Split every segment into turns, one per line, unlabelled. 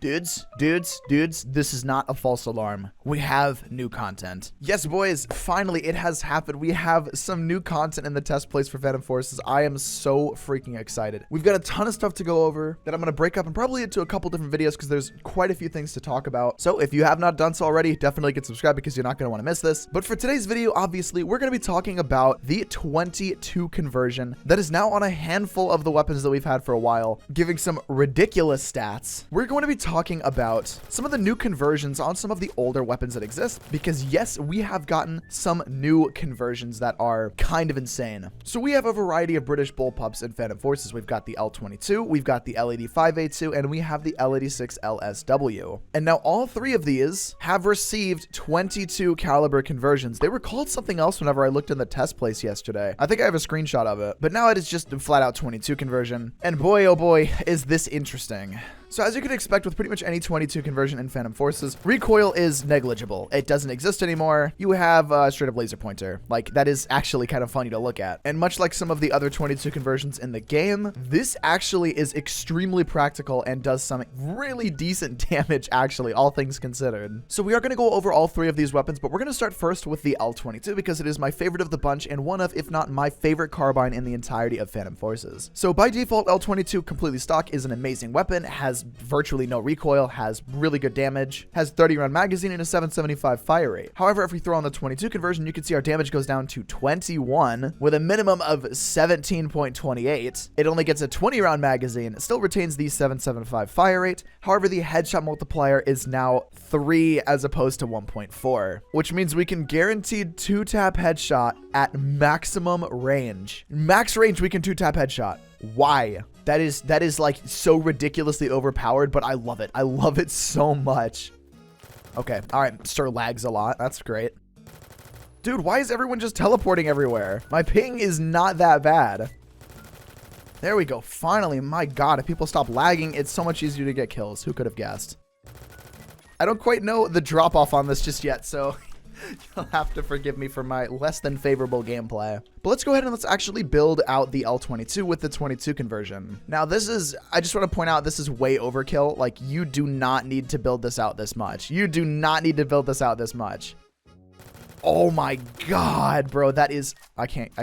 Dudes, this is not a false alarm. We have new content. Yes, boys, finally, it has happened. We have some new content in the test place for Phantom Forces. I am so freaking excited. We've got a ton of stuff to go over that I'm going to break up and probably into a couple different videos because there's quite a few things to talk about. So if you have not done so already, definitely get subscribed because you're not going to want to miss this. But for today's video, obviously, we're going to be talking about the 22 conversion that is now on a handful of the weapons that we've had for a while, giving some ridiculous stats. We're going to be talking about some of the new conversions on some of the older weapons that exist because yes, we have gotten some new conversions that are kind of insane. So we have a variety of British bullpups in Phantom Forces. We've got the L22, we've got the L85A2, and we have the L86 LSW. And now all three of these have received 22 caliber conversions. They were called something else whenever I looked in the test place yesterday. I think I have a screenshot of it, but now it is just a flat out 22 conversion. And boy, oh boy, is this interesting. So as you can expect with pretty much any 22 conversion in Phantom Forces, recoil is negligible. It doesn't exist anymore. You have a straight up laser pointer. Like, that is actually kind of funny to look at. And much like some of the other 22 conversions in the game, this actually is extremely practical and does some really decent damage, actually, all things considered. So we are going to go over all three of these weapons, but we're going to start first with the L22 because it is my favorite of the bunch and one of, if not my favorite carbine in the entirety of Phantom Forces. So by default, L22 completely stock is an amazing weapon, has virtually no recoil, has really good damage, has 30 round magazine and a 775 fire rate. However, if we throw on the 22 conversion, you can see our damage goes down to 21 with a minimum of 17.28. It only gets a 20 round magazine, still retains the 775 fire rate. However, the headshot multiplier is now 3 as opposed to 1.4, which means we can guaranteed 2-tap headshot at maximum range. Max range, we can 2-tap headshot. Why? That is like so ridiculously overpowered, but I love it. I love it so much. Okay. All right. Sir lags a lot. That's great. Dude, why is everyone just teleporting everywhere? My ping is not that bad. There we go. Finally, my God, if people stop lagging, it's so much easier to get kills. Who could have guessed? I don't quite know the drop off on this just yet, so you'll have to forgive me for my less than favorable gameplay. But let's go ahead and let's actually build out the L22 with the 22 conversion. Now this is, I just want to point out, this is way overkill. Like, you do not need to build this out this much. You do not need to build this out this much. Oh my God, bro. That is, I can't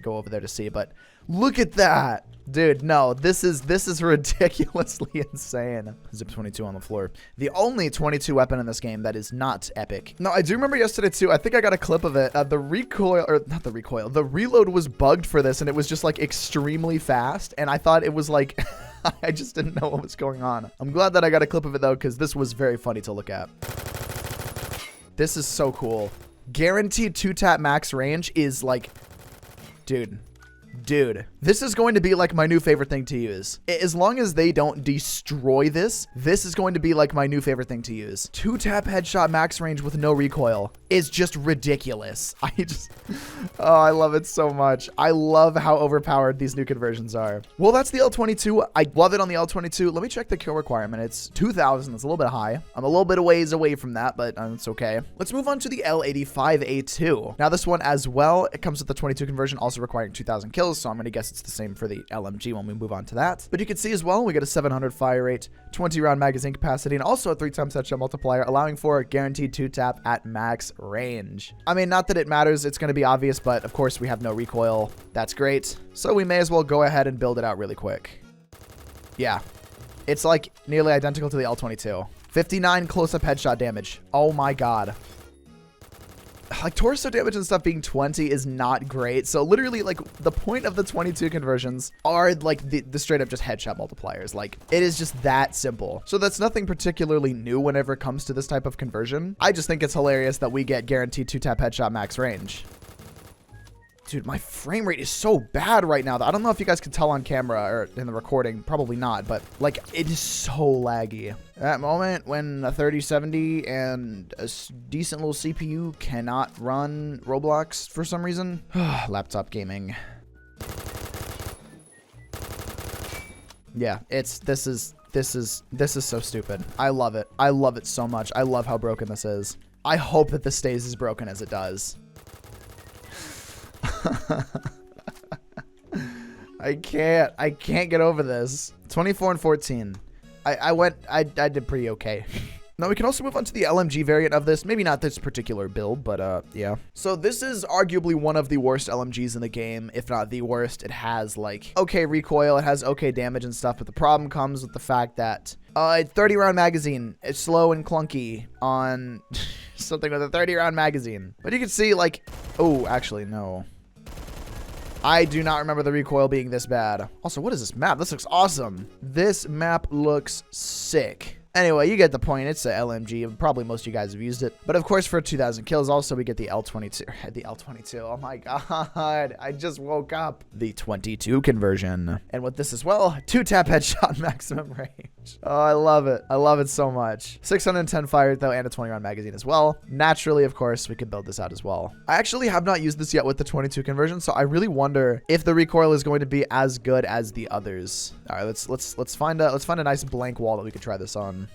go over there to see, but look at that. Dude, no, this is ridiculously insane. Zip 22 on the floor. The only 22 weapon in this game that is not epic. No, I do remember yesterday too. I think I got a clip of it. The recoil, or not the recoil, the reload was bugged for this and it was just like extremely fast. And I thought it was like, I just didn't know what was going on. I'm glad that I got a clip of it though, because this was very funny to look at. This is so cool. Guaranteed 2-tap max range is like, dude, this is going to be like my new favorite thing to use. As long as they don't destroy this is going to be like my new favorite thing to use. 2-tap headshot max range with no recoil is just ridiculous. Oh, I love it so much. I love how overpowered these new conversions are. Well, that's the L22. I love it on the L22. Let me check the kill requirement. It's 2,000. It's a little bit high. I'm a little bit of ways away from that, but it's okay. Let's move on to the L85A2. Now this one as well, it comes with the 22 conversion, also requiring 2,000 kills. So I'm going to guess it's the same for the LMG when we move on to that. But you can see as well, we get a 700 fire rate, 20 round magazine capacity, and also a 3x headshot multiplier, allowing for a guaranteed 2-tap at max range. I mean, not that it matters. It's going to be obvious, but of course we have no recoil. That's great. So we may as well go ahead and build it out really quick. Yeah, it's like nearly identical to the L22. 59 close-up headshot damage. Oh my God. Like, torso damage and stuff being 20 is not great. So literally, like, the point of the 22 conversions are like the straight up just headshot multipliers. Like, it is just that simple. So that's nothing particularly new whenever it comes to this type of conversion. I just think it's hilarious that we get guaranteed 2-tap headshot max range. Dude, my frame rate is so bad right now. I don't know if you guys can tell on camera or in the recording. Probably not, but like, it is so laggy. That moment when a 3070 and a decent little CPU cannot run Roblox for some reason. Laptop gaming. Yeah, this is so stupid. I love it. I love it so much. I love how broken this is. I hope that this stays as broken as it does. I can't get over this. 24 and 14. I did pretty okay. Now we can also move on to the LMG variant of this. Maybe not this particular build, but yeah. So this is arguably one of the worst LMGs in the game, if not the worst. It has like okay recoil, it has okay damage and stuff, but the problem comes with the fact that 30 round magazine is slow and clunky on something with a 30 round magazine. But you can see like, oh, actually no. I do not remember the recoil being this bad. Also, what is this map? This looks awesome. This map looks sick. Anyway, you get the point. It's a LMG. Probably most of you guys have used it. But of course, for 2,000 kills, also we get the L22. The L22. Oh my god. I just woke up. The 22 conversion. And with this as well, 2-tap headshot maximum range. Oh, I love it. I love it so much. 610 fire though, and a 20-round magazine as well. Naturally, of course, we could build this out as well. I actually have not used this yet with the 22 conversion, so I really wonder if the recoil is going to be as good as the others. All right, let's find a nice blank wall that we could try this on.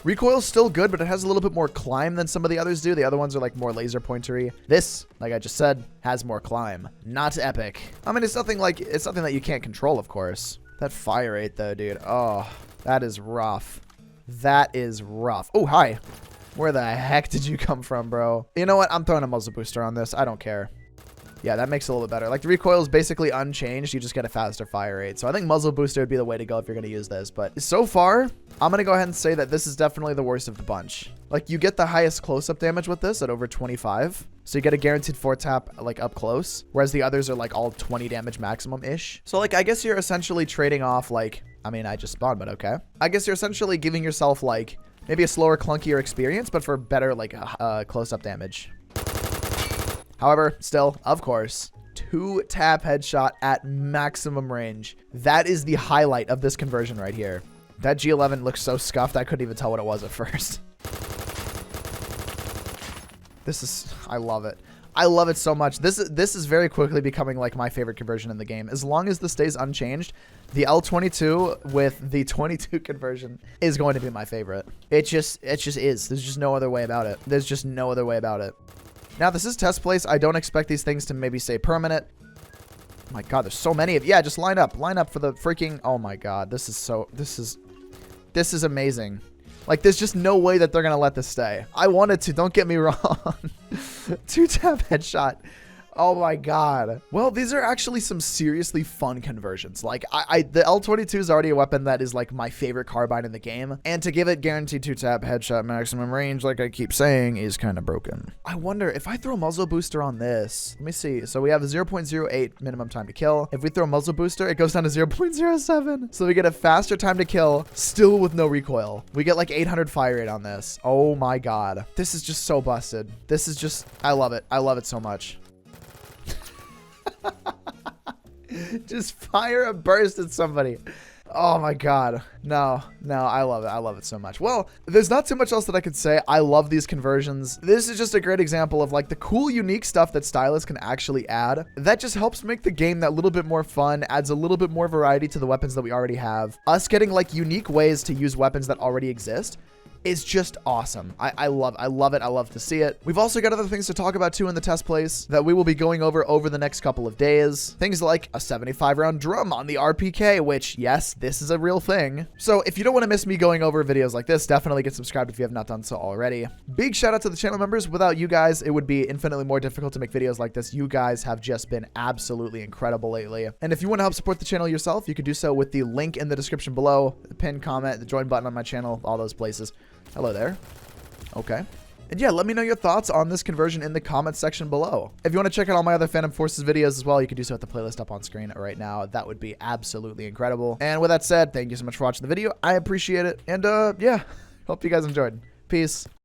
Recoil's still good, but it has a little bit more climb than some of the others do. The other ones are like more laser pointery. This, like I just said, has more climb. Not epic. I mean, it's nothing that you can't control, of course. That fire rate though, dude. Oh, that is rough. That is rough. Oh, hi. Where the heck did you come from, bro? You know what? I'm throwing a muzzle booster on this. I don't care. Yeah, that makes it a little bit better. Like, the recoil is basically unchanged. You just get a faster fire rate. So I think muzzle booster would be the way to go if you're going to use this. But so far, I'm going to go ahead and say that this is definitely the worst of the bunch. Like, you get the highest close-up damage with this at over 25. So you get a guaranteed 4-tap, like, up close. Whereas the others are, like, all 20 damage maximum-ish. So, like, I guess you're essentially trading off, like... I mean, I just spawned, but okay. I guess you're essentially giving yourself, like, maybe a slower, clunkier experience, but for better, like, close-up damage. However, still, of course, 2-tap headshot at maximum range. That is the highlight of this conversion right here. That G11 looks so scuffed, I couldn't even tell what it was at first. This is... I love it. I love it so much. This is very quickly becoming like my favorite conversion in the game. As long as this stays unchanged, the L22 with the 22 conversion is going to be my favorite. It just is. There's just no other way about it. There's just no other way about it. Now, this is test place. I don't expect these things to maybe stay permanent. Oh my god, there's so many of... Yeah, just line up. Line up for the freaking... Oh my god, this is amazing. Like, there's just no way that they're going to let this stay. I wanted to, don't get me wrong. 2-tap headshot. Oh my god. Well, these are actually some seriously fun conversions. Like, the L22 is already a weapon that is like my favorite carbine in the game. And to give it guaranteed 2-tap headshot maximum range, like I keep saying, is kind of broken. I wonder if I throw muzzle booster on this. Let me see. So we have a 0.08 minimum time to kill. If we throw muzzle booster, it goes down to 0.07. So we get a faster time to kill, still with no recoil. We get like 800 fire rate on this. Oh my god. This is just so busted. This is just... I love it. I love it so much. Just fire a burst at somebody. Oh my god. No, I love it. I love it so much. Well, there's not too much else that I could say. I love these conversions. This is just a great example of like the cool, unique stuff that stylists can actually add. That just helps make the game that little bit more fun, adds a little bit more variety to the weapons that we already have. Us getting like unique ways to use weapons that already exist is just awesome. I love it. I love to see it. We've also got other things to talk about too in the test place that we will be going over the next couple of days. Things like a 75 round drum on the RPK, which yes, this is a real thing. So if you don't want to miss me going over videos like this, definitely get subscribed if you have not done so already. Big shout out to the channel members. Without you guys, it would be infinitely more difficult to make videos like this. You guys have just been absolutely incredible lately. And if you want to help support the channel yourself, you could do so with the link in the description below, the pinned comment, the join button on my channel, all those places. Hello there. Okay. And yeah, let me know your thoughts on this conversion in the comments section below. If you want to check out all my other Phantom Forces videos as well, you can do so at the playlist up on screen right now. That would be absolutely incredible. And with that said, thank you so much for watching the video. I appreciate it. And yeah, hope you guys enjoyed. Peace.